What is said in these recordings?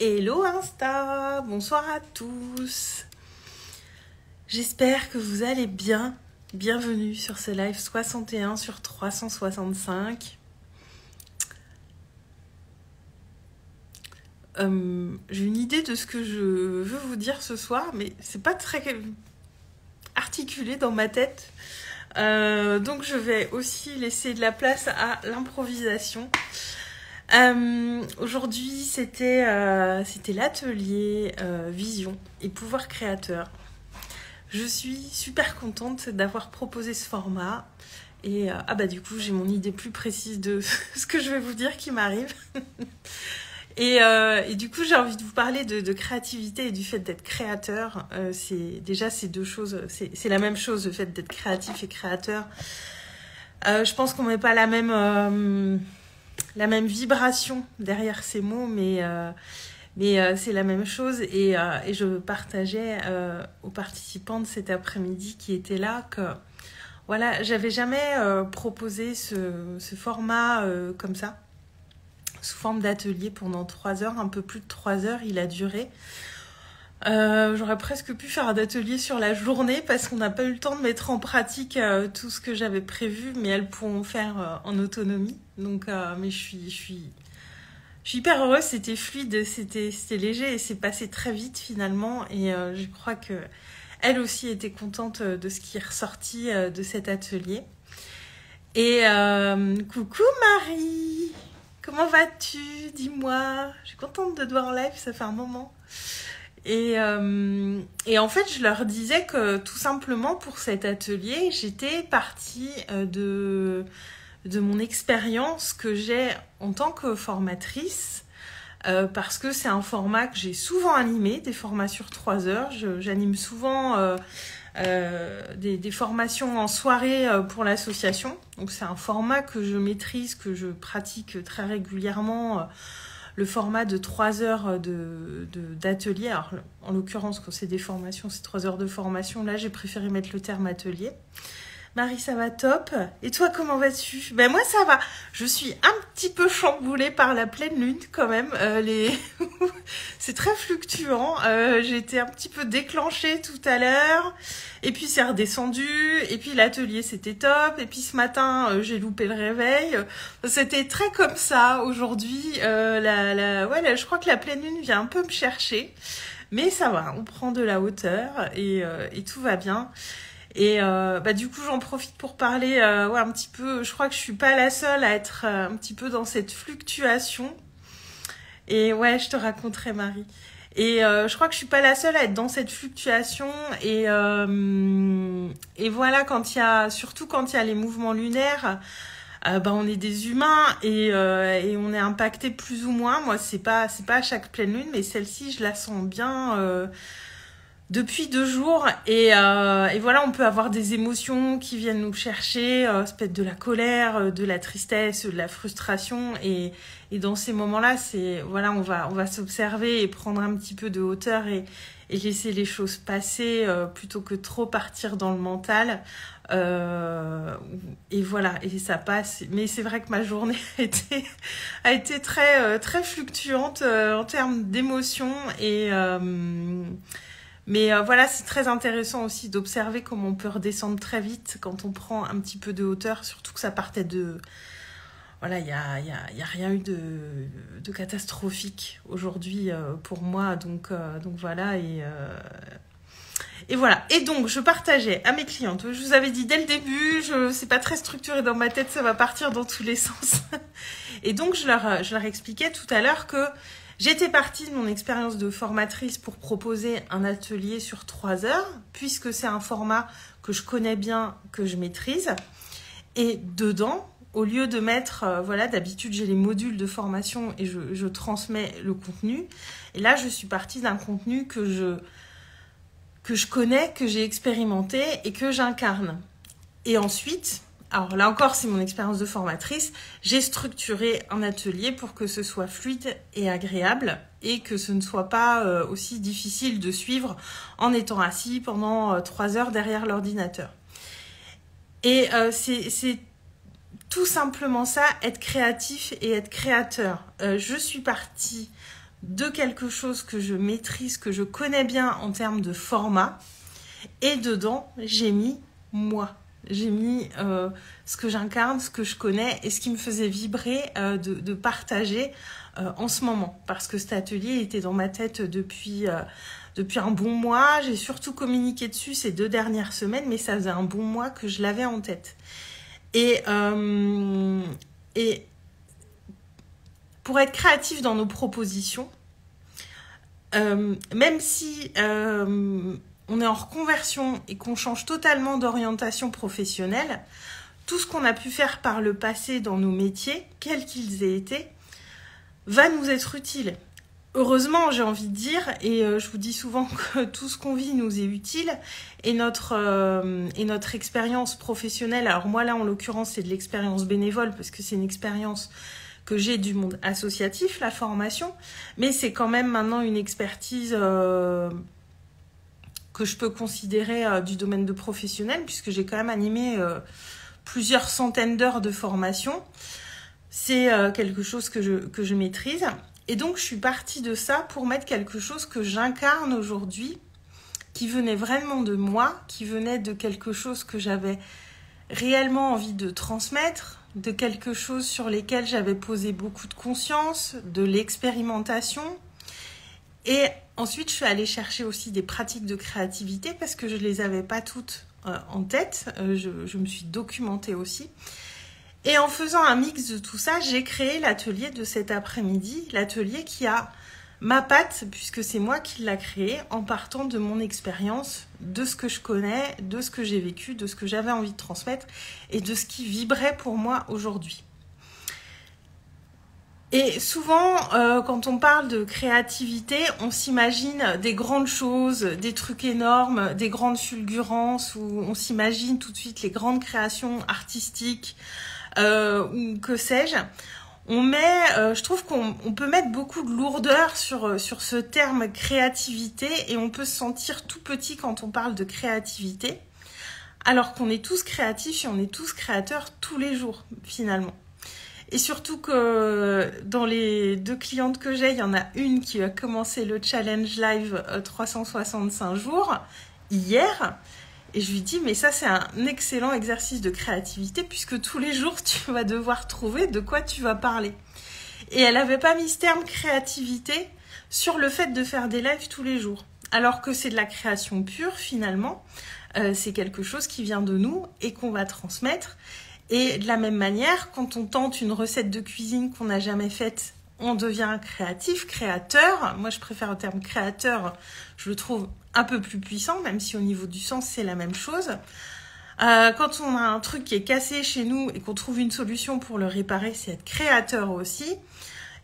Hello Insta, bonsoir à tous. J'espère que vous allez bien. Bienvenue sur ce live 61 sur 365. J'ai une idée de ce que je veux vous dire ce soir, mais c'est pas très articulé dans ma tête. Donc je vais aussi laisser de la place à l'improvisation. Aujourd'hui, c'était l'atelier Vision et pouvoir créateur. Je suis super contente d'avoir proposé ce format. Et du coup, j'ai mon idée plus précise de ce que je vais vous dire qui m'arrive. Et du coup, j'ai envie de vous parler de créativité et du fait d'être créateur. C'est deux choses, c'est la même chose, le fait d'être créatif et créateur. Je pense qu'on met pas la même vibration derrière ces mots, mais c'est la même chose. Et je partageais aux participants de cet après-midi qui étaient là que voilà, j'avais jamais proposé ce format comme ça, sous forme d'atelier pendant 3 heures, un peu plus de 3 heures il a duré. J'aurais presque pu faire un atelier sur la journée parce qu'on n'a pas eu le temps de mettre en pratique tout ce que j'avais prévu, mais elles pourront faire en autonomie. Donc, mais je suis hyper heureuse, c'était fluide, c'était léger et c'est passé très vite finalement. Et je crois que elle aussi était contente de ce qui est ressorti de cet atelier. Et coucou Marie, comment vas-tu? Dis-moi, je suis contente de te voir en live, ça fait un moment. Et en fait, je leur disais que tout simplement pour cet atelier, j'étais partie de mon expérience que j'ai en tant que formatrice, parce que c'est un format que j'ai souvent animé, des formats sur 3 heures. J'anime souvent des formations en soirée pour l'association. Donc c'est un format que je maîtrise, que je pratique très régulièrement. Le format de 3 heures d'atelier. Alors, en l'occurrence, quand c'est des formations, c'est 3 heures de formation. Là, j'ai préféré mettre le terme atelier. Marie, ça va top. Et toi, comment vas-tu? Ben moi, ça va. Je suis un petit peu chamboulée par la pleine lune quand même. C'est très fluctuant. J'ai été un petit peu déclenchée tout à l'heure. Et puis, c'est redescendu. Et puis, l'atelier, c'était top. Et puis, ce matin, j'ai loupé le réveil. C'était très comme ça aujourd'hui. Je crois que la pleine lune vient un peu me chercher. Mais ça va, on prend de la hauteur et tout va bien. Et du coup, j'en profite pour parler un petit peu. Je crois que je suis pas la seule à être un petit peu dans cette fluctuation. Et ouais, je te raconterai, Marie. Et je crois que je suis pas la seule à être dans cette fluctuation. Et voilà, surtout quand il y a les mouvements lunaires, on est des humains et on est impacté plus ou moins. Moi, c'est pas à chaque pleine lune, mais celle-ci, je la sens bien. Depuis 2 jours et voilà, on peut avoir des émotions qui viennent nous chercher, ça peut être de la colère, de la tristesse, de la frustration et dans ces moments-là, c'est voilà, on va s'observer et prendre un petit peu de hauteur et laisser les choses passer plutôt que trop partir dans le mental. Et voilà, et ça passe. Mais c'est vrai que ma journée a été très très fluctuante en termes d'émotions mais voilà, c'est très intéressant aussi d'observer comment on peut redescendre très vite quand on prend un petit peu de hauteur, surtout que ça partait de... Voilà, il y a rien eu de catastrophique aujourd'hui pour moi, donc voilà, et voilà. Et donc, je partageais à mes clientes, je vous avais dit dès le début, c'est pas très structuré dans ma tête, ça va partir dans tous les sens. Et donc, je leur expliquais tout à l'heure que j'étais partie de mon expérience de formatrice pour proposer un atelier sur 3 heures, puisque c'est un format que je connais bien, que je maîtrise. Et dedans, au lieu de mettre, d'habitude j'ai les modules de formation et je transmets le contenu. Et là, je suis partie d'un contenu que je connais, que j'ai expérimenté et que j'incarne. Et ensuite... Alors là encore, c'est mon expérience de formatrice. J'ai structuré un atelier pour que ce soit fluide et agréable et que ce ne soit pas aussi difficile de suivre en étant assis pendant 3 heures derrière l'ordinateur. Et c'est tout simplement ça, être créatif et être créateur. Je suis partie de quelque chose que je maîtrise, que je connais bien en termes de format. Et dedans, j'ai mis moi. J'ai mis ce que j'incarne, ce que je connais et ce qui me faisait vibrer de partager en ce moment. Parce que cet atelier était dans ma tête depuis un bon mois. J'ai surtout communiqué dessus ces 2 dernières semaines, mais ça faisait un bon mois que je l'avais en tête. Et pour être créatif dans nos propositions, même si on est en reconversion et qu'on change totalement d'orientation professionnelle, tout ce qu'on a pu faire par le passé dans nos métiers, quels qu'ils aient été, va nous être utile. Heureusement, j'ai envie de dire, et je vous dis souvent que tout ce qu'on vit nous est utile, et notre expérience professionnelle, alors moi là en l'occurrence c'est de l'expérience bénévole, parce que c'est une expérience que j'ai du monde associatif, la formation, mais c'est quand même maintenant une expertise que je peux considérer du domaine de professionnel, puisque j'ai quand même animé plusieurs centaines d'heures de formation. C'est quelque chose que je maîtrise. Et donc, je suis partie de ça pour mettre quelque chose que j'incarne aujourd'hui, qui venait vraiment de moi, qui venait de quelque chose que j'avais réellement envie de transmettre, de quelque chose sur lesquels j'avais posé beaucoup de conscience, de l'expérimentation. Et ensuite, je suis allée chercher aussi des pratiques de créativité parce que je ne les avais pas toutes en tête. Je me suis documentée aussi. Et en faisant un mix de tout ça, j'ai créé l'atelier de cet après-midi, l'atelier qui a ma patte, puisque c'est moi qui l'ai créé, en partant de mon expérience, de ce que je connais, de ce que j'ai vécu, de ce que j'avais envie de transmettre et de ce qui vibrait pour moi aujourd'hui. Et souvent, quand on parle de créativité, on s'imagine des grandes choses, des trucs énormes, des grandes fulgurances, où on s'imagine tout de suite les grandes créations artistiques, ou que sais-je. Je trouve qu'on peut mettre beaucoup de lourdeur sur ce terme créativité et on peut se sentir tout petit quand on parle de créativité, alors qu'on est tous créatifs et on est tous créateurs tous les jours, finalement. Et surtout que dans les 2 clientes que j'ai, il y en a une qui a commencé le challenge live 365 jours hier. Et je lui dis, mais ça c'est un excellent exercice de créativité puisque tous les jours tu vas devoir trouver de quoi tu vas parler. Et elle n'avait pas mis ce terme créativité sur le fait de faire des lives tous les jours. Alors que c'est de la création pure finalement. C'est quelque chose qui vient de nous et qu'on va transmettre. Et de la même manière, quand on tente une recette de cuisine qu'on n'a jamais faite, on devient créatif, créateur. Moi, je préfère le terme créateur, je le trouve un peu plus puissant, même si au niveau du sens, c'est la même chose. Quand on a un truc qui est cassé chez nous et qu'on trouve une solution pour le réparer, c'est être créateur aussi.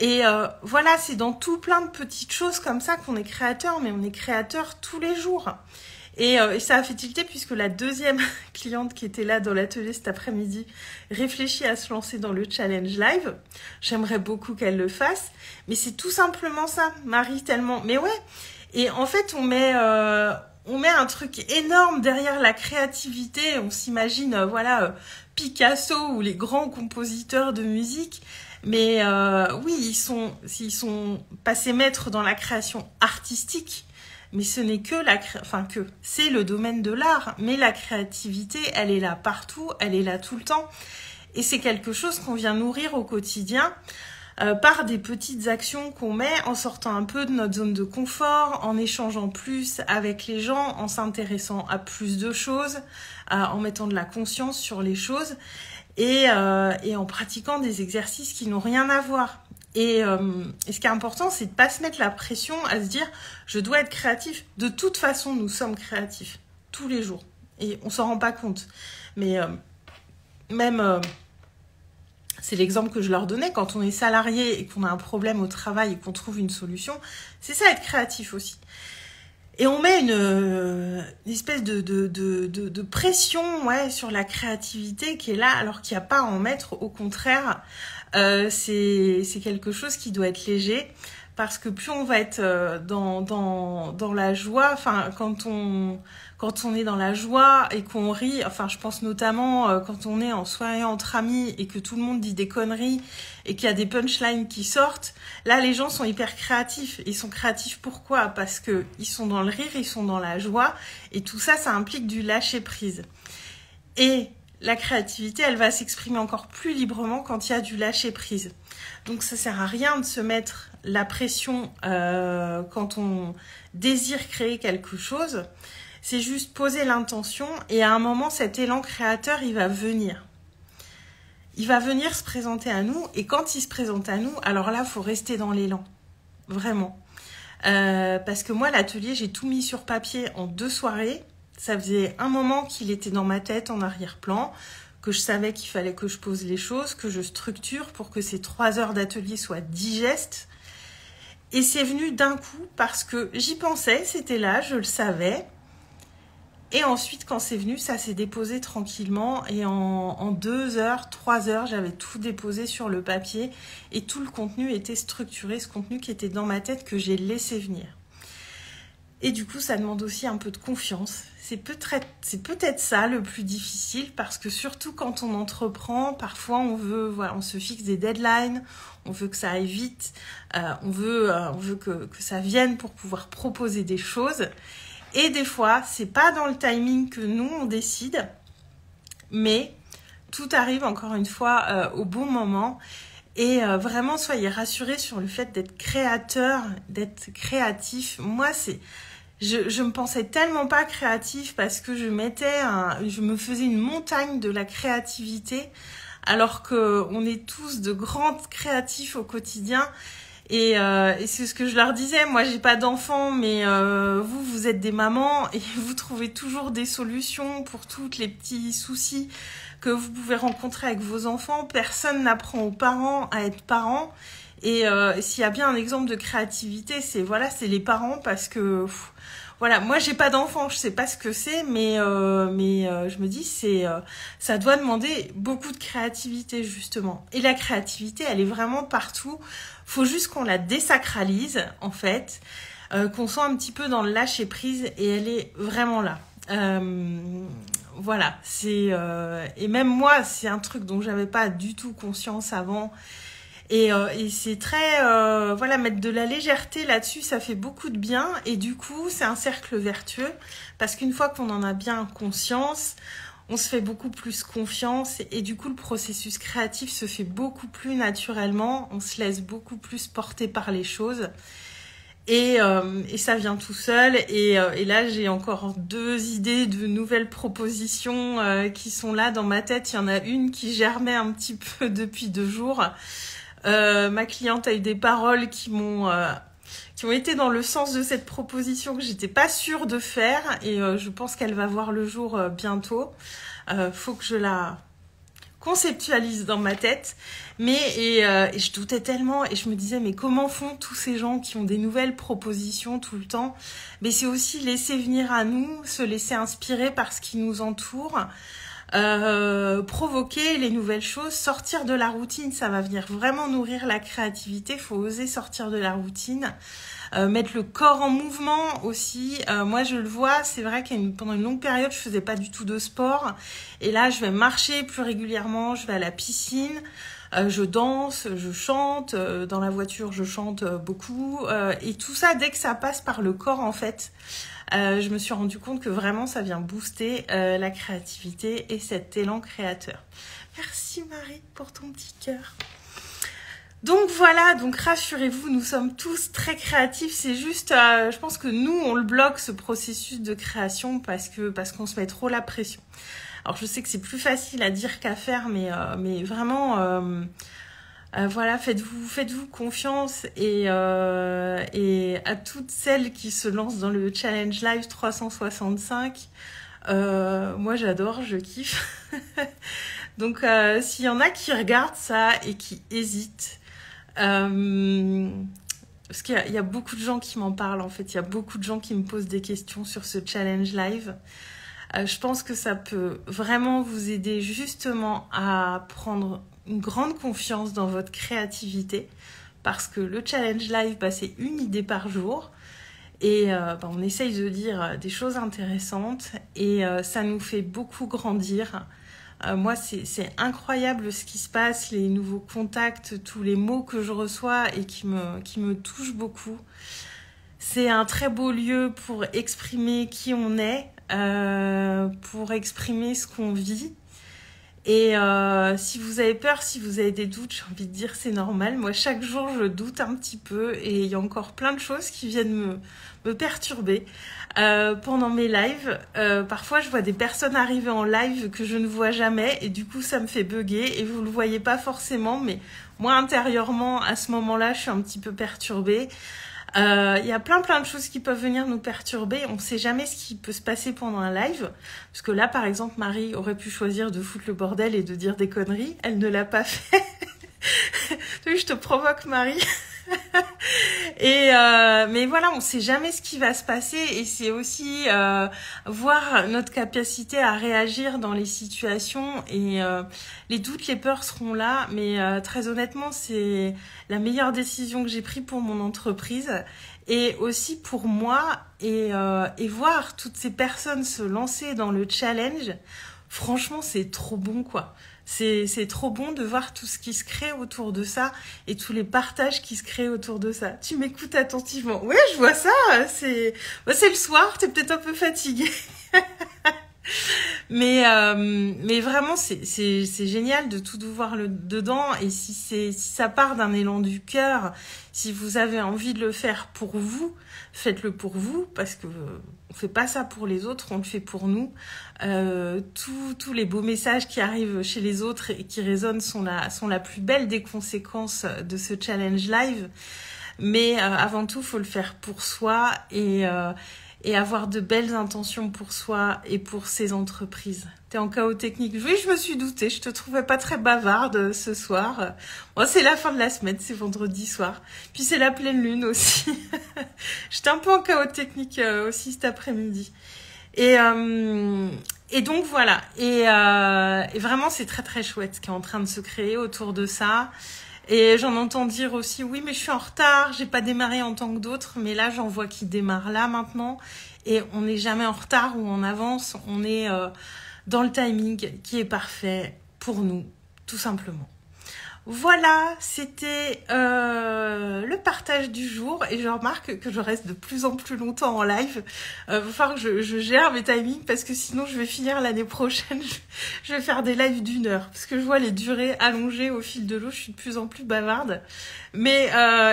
Et voilà, c'est dans tout plein de petites choses comme ça qu'on est créateur, mais on est créateur tous les jours. Et ça a fait tilter puisque la 2e cliente qui était là dans l'atelier cet après-midi réfléchit à se lancer dans le challenge live. J'aimerais beaucoup qu'elle le fasse. Mais c'est tout simplement ça, Marie, tellement... Mais ouais, et en fait, on met un truc énorme derrière la créativité. On s'imagine, Picasso ou les grands compositeurs de musique. Mais oui, ils sont passés maîtres dans la création artistique. Mais ce n'est c'est le domaine de l'art. Mais la créativité, elle est là partout, elle est là tout le temps. Et c'est quelque chose qu'on vient nourrir au quotidien par des petites actions qu'on met en sortant un peu de notre zone de confort, en échangeant plus avec les gens, en s'intéressant à plus de choses, en mettant de la conscience sur les choses et en pratiquant des exercices qui n'ont rien à voir. Et ce qui est important, c'est de ne pas se mettre la pression à se dire « je dois être créatif ». De toute façon, nous sommes créatifs tous les jours. Et on ne s'en rend pas compte. Mais c'est l'exemple que je leur donnais. Quand on est salarié et qu'on a un problème au travail et qu'on trouve une solution, c'est ça être créatif aussi. Et on met une espèce de pression sur la créativité qui est là alors qu'il n'y a pas à en mettre. Au contraire, c'est quelque chose qui doit être léger parce que plus on va être dans la joie, enfin quand on est dans la joie et qu'on rit, enfin je pense notamment quand on est en soirée entre amis et que tout le monde dit des conneries et qu'il y a des punchlines qui sortent, là les gens sont hyper créatifs. Ils sont créatifs pourquoi? Parce que ils sont dans le rire, ils sont dans la joie, et tout ça, ça implique du lâcher prise. Et la créativité, elle va s'exprimer encore plus librement quand il y a du lâcher prise. Donc ça sert à rien de se mettre la pression quand on désire créer quelque chose. C'est juste poser l'intention, et à un moment, cet élan créateur, il va venir. Il va venir se présenter à nous, et quand il se présente à nous, alors là, il faut rester dans l'élan. Vraiment. Parce que moi, l'atelier, j'ai tout mis sur papier en 2 soirées. Ça faisait un moment qu'il était dans ma tête en arrière-plan, que je savais qu'il fallait que je pose les choses, que je structure pour que ces 3 heures d'atelier soient digestes. Et c'est venu d'un coup parce que j'y pensais, c'était là, je le savais. Et ensuite, quand c'est venu, ça s'est déposé tranquillement. Et en 2 heures, 3 heures, j'avais tout déposé sur le papier. Et tout le contenu était structuré, ce contenu qui était dans ma tête, que j'ai laissé venir. Et du coup, ça demande aussi un peu de confiance. C'est peut-être ça le plus difficile, parce que surtout quand on entreprend, parfois on se fixe des deadlines, on veut que ça aille vite, on veut que ça vienne pour pouvoir proposer des choses. Et des fois, c'est pas dans le timing que nous on décide, mais tout arrive encore une fois au bon moment. Et vraiment, soyez rassurés sur le fait d'être créateur, d'être créatif. Moi, je me pensais tellement pas créatif parce que je me faisais une montagne de la créativité, alors que on est tous de grands créatifs au quotidien. Et c'est ce que je leur disais. Moi, j'ai pas d'enfants, mais vous êtes des mamans et vous trouvez toujours des solutions pour tous les petits soucis que vous pouvez rencontrer avec vos enfants. Personne n'apprend aux parents à être parents. Et s'il y a bien un exemple de créativité, c'est les parents, parce que voilà, moi j'ai pas d'enfant, je sais pas ce que c'est, mais je me dis ça doit demander beaucoup de créativité justement. Et la créativité, elle est vraiment partout. Faut juste qu'on la désacralise en fait, qu'on soit un petit peu dans le lâcher prise, et elle est vraiment là. Voilà, et même moi, c'est un truc dont j'avais pas du tout conscience avant. Et c'est très mettre de la légèreté là-dessus, ça fait beaucoup de bien. Et du coup, c'est un cercle vertueux, parce qu'une fois qu'on en a bien conscience, on se fait beaucoup plus confiance, et du coup le processus créatif se fait beaucoup plus naturellement. On se laisse beaucoup plus porter par les choses, et ça vient tout seul. Et là, j'ai encore 2 idées de nouvelles propositions qui sont là dans ma tête. Il y en a une qui germait un petit peu depuis 2 jours. Ma cliente a eu des paroles qui ont été dans le sens de cette proposition que j'étais pas sûre de faire, et je pense qu'elle va voir le jour bientôt. Faut que je la conceptualise dans ma tête, et je doutais tellement, et je me disais, mais comment font tous ces gens qui ont des nouvelles propositions tout le temps? Mais c'est aussi laisser venir à nous, se laisser inspirer par ce qui nous entoure. Provoquer les nouvelles choses, sortir de la routine, ça va venir vraiment nourrir la créativité. Faut oser sortir de la routine, mettre le corps en mouvement aussi. Moi, je le vois, c'est vrai pendant une longue période, je faisais pas du tout de sport, et là, je vais marcher plus régulièrement, je vais à la piscine, je danse, je chante, dans la voiture, je chante beaucoup, et tout ça, dès que ça passe par le corps, en fait. Je me suis rendu compte que vraiment ça vient booster la créativité et cet élan créateur. Merci Marie pour ton petit cœur. Donc voilà, donc rassurez-vous, nous sommes tous très créatifs. C'est juste, je pense que nous on le bloque, ce processus de création, parce qu'on se met trop la pression. Alors je sais que c'est plus facile à dire qu'à faire, mais vraiment... voilà, faites-vous confiance, et à toutes celles qui se lancent dans le challenge live 365, moi j'adore, je kiffe. Donc s'il y en a qui regardent ça et qui hésitent, parce qu'il y a beaucoup de gens qui m'en parlent en fait, il y a beaucoup de gens qui me posent des questions sur ce challenge live. Je pense que ça peut vraiment vous aider justement à prendre une grande confiance dans votre créativité, parce que le challenge live, c'est une idée par jour. Et on essaye de dire des choses intéressantes et ça nous fait beaucoup grandir. Moi, c'est incroyable ce qui se passe, les nouveaux contacts, tous les mots que je reçois et qui me touchent beaucoup. C'est un très beau lieu pour exprimer qui on est, pour exprimer ce qu'on vit. Et si vous avez peur, si vous avez des doutes, j'ai envie de dire c'est normal. Moi, chaque jour, je doute un petit peu et il y a encore plein de choses qui viennent me perturber. Pendant mes lives, parfois, je vois des personnes arriver en live que je ne vois jamais et du coup, ça me fait bugger et vous le voyez pas forcément, mais moi, intérieurement, à ce moment-là, je suis un petit peu perturbée. Il y a plein de choses qui peuvent venir nous perturber. On ne sait jamais ce qui peut se passer pendant un live. Parce que là, par exemple, Marie aurait pu choisir de foutre le bordel et de dire des conneries. Elle ne l'a pas fait. Oui, je te provoque, Marie. Mais voilà, on ne sait jamais ce qui va se passer. Et c'est aussi voir notre capacité à réagir dans les situations. Et les doutes, les peurs seront là. Mais très honnêtement, c'est la meilleure décision que j'ai prise pour mon entreprise. Et aussi pour moi. Et voir toutes ces personnes se lancer dans le challenge. Franchement, c'est trop bon, quoi. C'est trop bon de voir tout ce qui se crée autour de ça et tous les partages qui se créent autour de ça. Tu m'écoutes attentivement. Ouais, je vois ça. C'est le soir, t'es peut-être un peu fatiguée. Mais vraiment, c'est génial de tout voir dedans. Et si ça part d'un élan du cœur, si vous avez envie de le faire pour vous, faites-le pour vous, parce que on fait pas ça pour les autres, on le fait pour nous. Tous les beaux messages qui arrivent chez les autres et qui résonnent sont la plus belle des conséquences de ce challenge live. Mais avant tout, faut le faire pour soi et avoir de belles intentions pour soi et pour ses entreprises. T'es en chaos technique. Oui, je me suis doutée. Je te trouvais pas très bavarde ce soir. Bon, c'est la fin de la semaine, c'est vendredi soir. Puis c'est la pleine lune aussi. J'étais un peu en chaos technique aussi cet après-midi. Et donc voilà. Et vraiment, c'est très très chouette ce qui est en train de se créer autour de ça. Et j'en entends dire aussi, oui, mais je suis en retard, j'ai pas démarré en tant que d'autres, mais là, j'en vois qui démarrent là maintenant. Et on n'est jamais en retard ou en avance, on est dans le timing qui est parfait pour nous, tout simplement. Voilà, c'était le partage du jour et je remarque que je reste de plus en plus longtemps en live. Va falloir que je gère mes timings parce que sinon je vais finir l'année prochaine. Je vais faire des lives d'1 heure parce que je vois les durées allongées au fil de l'eau. Je suis de plus en plus bavarde. Mais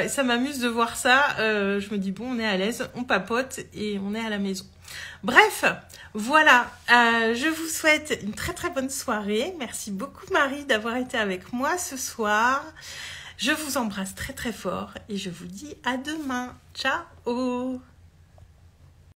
ça m'amuse de voir ça. Je me dis bon, on est à l'aise, on papote et on est à la maison. Bref, voilà, je vous souhaite une très très bonne soirée. Merci beaucoup Marie d'avoir été avec moi ce soir. Je vous embrasse très très fort et je vous dis à demain. Ciao!